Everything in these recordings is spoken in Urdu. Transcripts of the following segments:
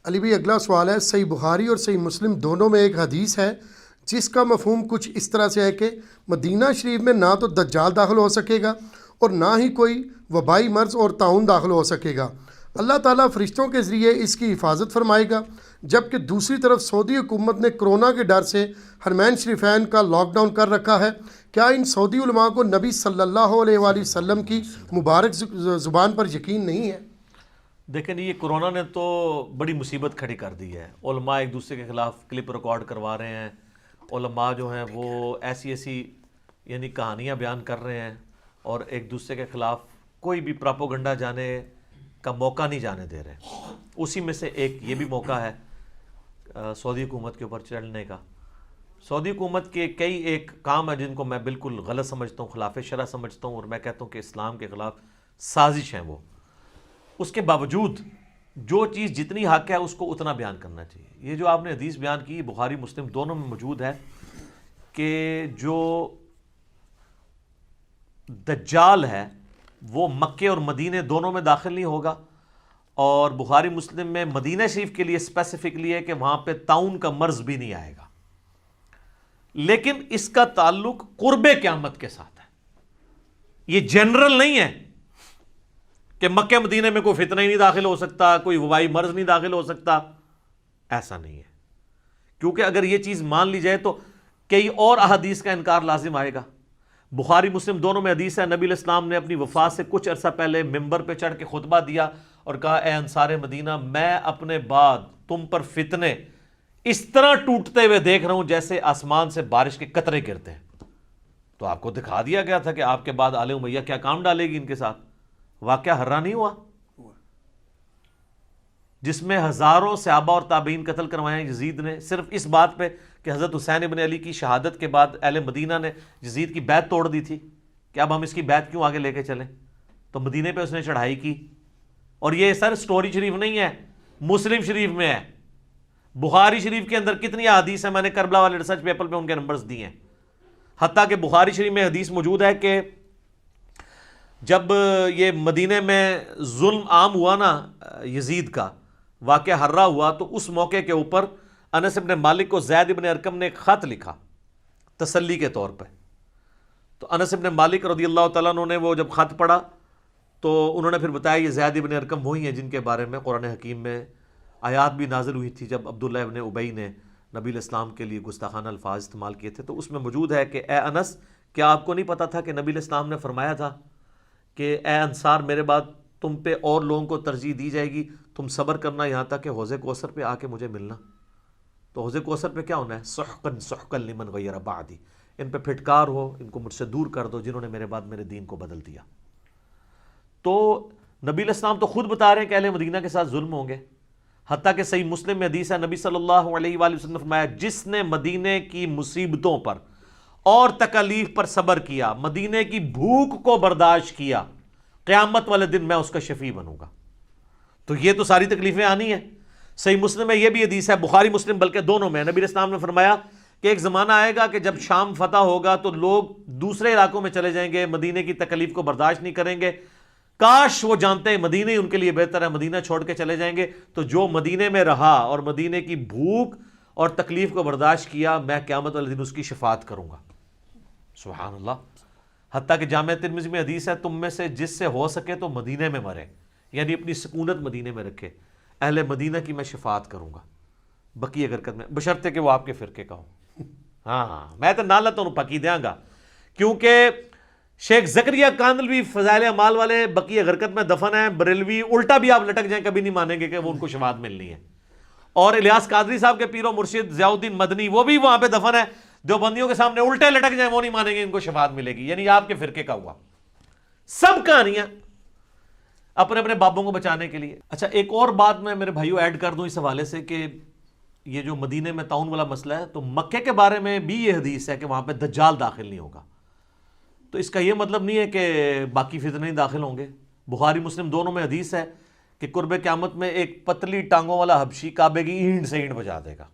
علی بھائی اگلا سوال ہے، صحیح بخاری اور صحیح مسلم دونوں میں ایک حدیث ہے جس کا مفہوم کچھ اس طرح سے ہے کہ مدینہ شریف میں نہ تو دجال داخل ہو سکے گا اور نہ ہی کوئی وبائی مرض اور طاعون داخل ہو سکے گا، اللہ تعالیٰ فرشتوں کے ذریعے اس کی حفاظت فرمائے گا، جبکہ دوسری طرف سعودی حکومت نے کرونا کے ڈر سے حرمین شریفین کا لاک ڈاؤن کر رکھا ہے، کیا ان سعودی علماء کو نبی صلی اللہ علیہ وآلہ وسلم کی مبارک زبان پر یقین نہیں ہے؟ دیکھیں یہ کرونا نے تو بڑی مصیبت کھڑی کر دی ہے. علماء ایک دوسرے کے خلاف کلپ ریکارڈ کروا رہے ہیں، علماء جو ہیں وہ ایسی یعنی کہانیاں بیان کر رہے ہیں اور ایک دوسرے کے خلاف کوئی بھی پراپوگنڈا جانے کا موقع نہیں جانے دے رہے. اسی میں سے ایک یہ بھی موقع ہے سعودی حکومت کے اوپر چڑھنے کا. سعودی حکومت کے کئی ایک کام ہیں جن کو میں بالکل غلط سمجھتا ہوں، خلاف شرع سمجھتا ہوں، اور میں کہتا ہوں کہ اسلام کے خلاف سازش ہیں وہ. اس کے باوجود جو چیز جتنی حق ہے اس کو اتنا بیان کرنا چاہیے. یہ جو آپ نے حدیث بیان کی بخاری مسلم دونوں میں موجود ہے کہ جو دجال ہے وہ مکے اور مدینے دونوں میں داخل نہیں ہوگا، اور بخاری مسلم میں مدینہ شریف کے لیے اسپیسیفکلی ہے کہ وہاں پہ طاعون کا مرض بھی نہیں آئے گا. لیکن اس کا تعلق قرب قیامت کے ساتھ ہے، یہ جنرل نہیں ہے کہ مکہ مدینے میں کوئی فتنہ ہی نہیں داخل ہو سکتا، کوئی وبائی مرض نہیں داخل ہو سکتا. ایسا نہیں ہے، کیونکہ اگر یہ چیز مان لی جائے تو کئی اور احادیث کا انکار لازم آئے گا. بخاری مسلم دونوں میں حدیث ہے، نبی علیہ السلام نے اپنی وفات سے کچھ عرصہ پہلے ممبر پہ چڑھ کے خطبہ دیا اور کہا اے انصار مدینہ، میں اپنے بعد تم پر فتنے اس طرح ٹوٹتے ہوئے دیکھ رہا ہوں جیسے آسمان سے بارش کے قطرے گرتے ہیں. تو آپ کو دکھا دیا گیا تھا کہ آپ کے بعد آل امیہ کیا کام ڈالے گی ان کے ساتھ. واقعہ ہررا نہیں ہوا جس میں ہزاروں صحابہ اور تابعین قتل کروائے ہیں یزید نے، صرف اس بات پہ کہ حضرت حسین ابن علی کی شہادت کے بعد اہل مدینہ نے یزید کی بیعت توڑ دی تھی کہ اب ہم اس کی بیعت کیوں آگے لے کے چلیں. تو مدینے پہ اس نے چڑھائی کی. اور یہ سر سٹوری شریف نہیں ہے، مسلم شریف میں ہے. بخاری شریف کے اندر کتنی احادیث ہیں، میں نے کربلا والے ریسرچ پیپر پہ ان کے نمبرز دیے ہیں. حتیٰ کہ بخاری شریف میں حدیث موجود ہے کہ جب یہ مدینے میں ظلم عام ہوا نا یزید کا، واقعہ ہررا ہوا، تو اس موقع کے اوپر انس ابن مالک کو زید ابن ارقم نے ایک خط لکھا تسلی کے طور پہ. تو انس ابن مالک رضی اللہ تعالیٰ عنہ نے وہ جب خط پڑھا تو انہوں نے پھر بتایا یہ زید ابن ارقم وہی ہیں جن کے بارے میں قرآن حکیم میں آیات بھی نازل ہوئی تھی جب عبداللہ ابن ابی نے نبی علیہ السلام کے لیے گستاخانہ الفاظ استعمال کیے تھے. تو اس میں موجود ہے کہ اے انس، کیا آپ کو نہیں پتا تھا کہ نبی علیہ السلام نے فرمایا تھا کہ اے انصار میرے بعد تم پہ اور لوگوں کو ترجیح دی جائے گی، تم صبر کرنا یہاں تک کہ حوض کوثر پہ آ کے مجھے ملنا. تو حوض کوثر پہ کیا ہونا ہے؟ سحقا سحقا لمن غیر بعدی، ان پہ پھٹکار ہو، ان کو مجھ سے دور کر دو جنہوں نے میرے بعد میرے دین کو بدل دیا. تو نبی علیہ السلام تو خود بتا رہے ہیں کہ اہل مدینہ کے ساتھ ظلم ہوں گے. حتیٰ کہ صحیح مسلم میں حدیث ہے، نبی صلی اللہ علیہ وآلہ وسلم نے فرمایا جس نے مدینے کی مصیبتوں پر اور تکالیف پر صبر کیا، مدینے کی بھوک کو برداشت کیا، قیامت والے دن میں اس کا شفیع بنوں گا. تو یہ تو ساری تکلیفیں آنی ہیں. صحیح مسلم میں یہ بھی حدیث ہے، بخاری مسلم بلکہ دونوں میں، نبی علیہ السلام نے فرمایا کہ ایک زمانہ آئے گا کہ جب شام فتح ہوگا تو لوگ دوسرے علاقوں میں چلے جائیں گے، مدینے کی تکلیف کو برداشت نہیں کریں گے. کاش وہ جانتے ہیں مدینے ان کے لیے بہتر ہے، مدینہ چھوڑ کے چلے جائیں گے. تو جو مدینے میں رہا اور مدینے کی بھوک اور تکلیف کو برداشت کیا، میں قیامت والے دن اس کی شفاعت کروں گا. سبحان اللہ. حتیٰ کہ جامع ترمذی میں حدیث ہے تم میں سے جس سے ہو سکے تو مدینے میں مرے، یعنی اپنی سکونت مدینے میں رکھے. اہل مدینہ کی میں شفاعت کروں گا بقیہ غرقت میں، بشرطے کہ وہ آپ کے فرقے کا ہو. ہاں میں تو نالت انہوں پکی دیاں گا، کیونکہ شیخ زکریا کاندلوی فضائل اعمال والے بقیہ غرقت میں دفن ہیں، بریلوی الٹا بھی آپ لٹک جائیں کبھی نہیں مانیں گے کہ وہ ان کو شفاعت ملنی ہے. اور الیاس قادری صاحب کے پیر و مرشد ضیاء الدین مدنی وہ بھی وہاں پہ دفن ہے، دیوبندیوں کے سامنے الٹے لٹک جائیں وہ نہیں مانیں گے ان کو شفاعت ملے گی، یعنی آپ کے فرقے کا ہوا. سب کہانیاں اپنے اپنے بابوں کو بچانے کے لیے. اچھا ایک اور بات میں میرے بھائیوں ایڈ کر دوں اس حوالے سے کہ یہ جو مدینے میں طاعون والا مسئلہ ہے، تو مکے کے بارے میں بھی یہ حدیث ہے کہ وہاں پہ دجال داخل نہیں ہوگا. تو اس کا یہ مطلب نہیں ہے کہ باقی فتنے نہیں داخل ہوں گے. بخاری مسلم دونوں میں حدیث ہے کہ قرب قیامت میں ایک پتلی ٹانگوں والا حبشی کعبے کی اینٹ سے اینٹ بجا دے گا.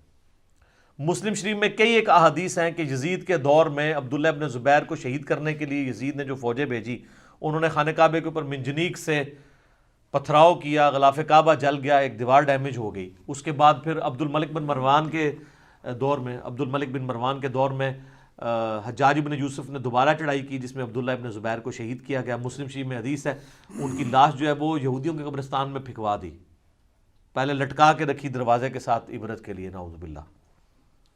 مسلم شریف میں کئی ایک احادیث ہیں کہ یزید کے دور میں عبداللہ ابن زبیر کو شہید کرنے کے لیے یزید نے جو فوجیں بھیجی، انہوں نے خانہ کعبے کے اوپر منجنیق سے پتھراؤ کیا، غلاف کعبہ جل گیا، ایک دیوار ڈیمیج ہو گئی. اس کے بعد پھر عبد الملک بن مروان کے دور میں حجاج بن یوسف نے دوبارہ چڑھائی کی جس میں عبداللہ ابن زبیر کو شہید کیا گیا. مسلم شریف میں حدیث ہے ان کی لاش جو ہے وہ یہودیوں کے قبرستان میں پھینکوا دی، پہلے لٹکا کے رکھی دروازے کے ساتھ عبرت کے لیے، نعوذ باللہ.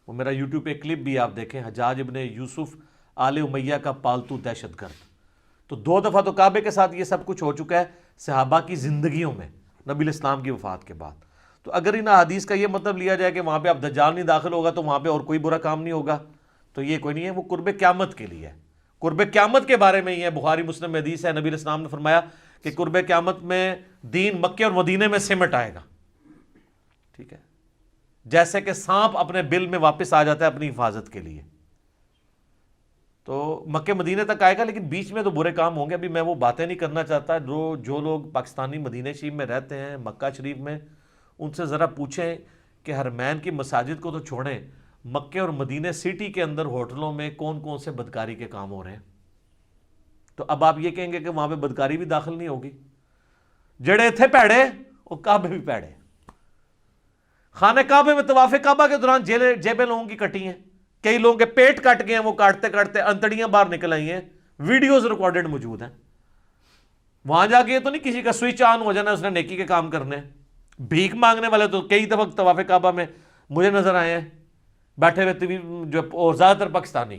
وہ میرا یوٹیوب پہ کلپ بھی آپ دیکھیں، حجاج ابن یوسف آل امیہ کا پالتو دہشت گرد. تو 2 دفعہ تو کعبے کے ساتھ یہ سب کچھ ہو چکا ہے صحابہ کی زندگیوں میں نبی الاسلام کی وفات کے بعد. تو اگر ان حدیث کا یہ مطلب لیا جائے کہ وہاں پہ اب دجال نہیں داخل ہوگا تو وہاں پہ اور کوئی برا کام نہیں ہوگا، تو یہ کوئی نہیں ہے. وہ قرب قیامت کے لیے ہے، قرب قیامت کے بارے میں ہی ہے. بخاری مسلم میں حدیث ہے، نبی علیہ السلام نے فرمایا کہ قرب قیامت میں دین مکے اور مدینے میں سمٹ آئے گا. ٹھیک ہے، جیسے کہ سانپ اپنے بل میں واپس آ جاتا ہے اپنی حفاظت کے لیے. تو مکے مدینے تک آئے گا، لیکن بیچ میں تو برے کام ہوں گے. ابھی میں وہ باتیں نہیں کرنا چاہتا. جو لوگ پاکستانی مدینہ شریف میں رہتے ہیں، مکہ شریف میں، ان سے ذرا پوچھیں کہ حرمین کی مساجد کو تو چھوڑیں، مکے اور مدینہ سٹی کے اندر ہوٹلوں میں کون کون سے بدکاری کے کام ہو رہے ہیں. تو اب آپ یہ کہیں گے کہ وہاں پہ بدکاری بھی داخل نہیں ہوگی. جڑے تھے پیڑے وہ کعبے بھی پیڑے. خانہ کعبے میں طواف کعبہ کے دوران جیبیں لوگوں کی کٹی ہیں، کئی لوگوں کے پیٹ کٹ گئے ہیں، وہ کاٹتے کاٹتے انتڑیاں باہر نکل آئی ہیں، ویڈیوز ریکارڈڈ موجود ہیں. وہاں جا کے یہ تو نہیں کسی کا سوئچ آن ہو جانا اس نے نیکی کے کام کرنے. بھیک مانگنے والے تو کئی دفعہ طواف کعبہ میں مجھے نظر آئے ہیں بیٹھے ہوئے، جو اور زیادہ تر پاکستانی.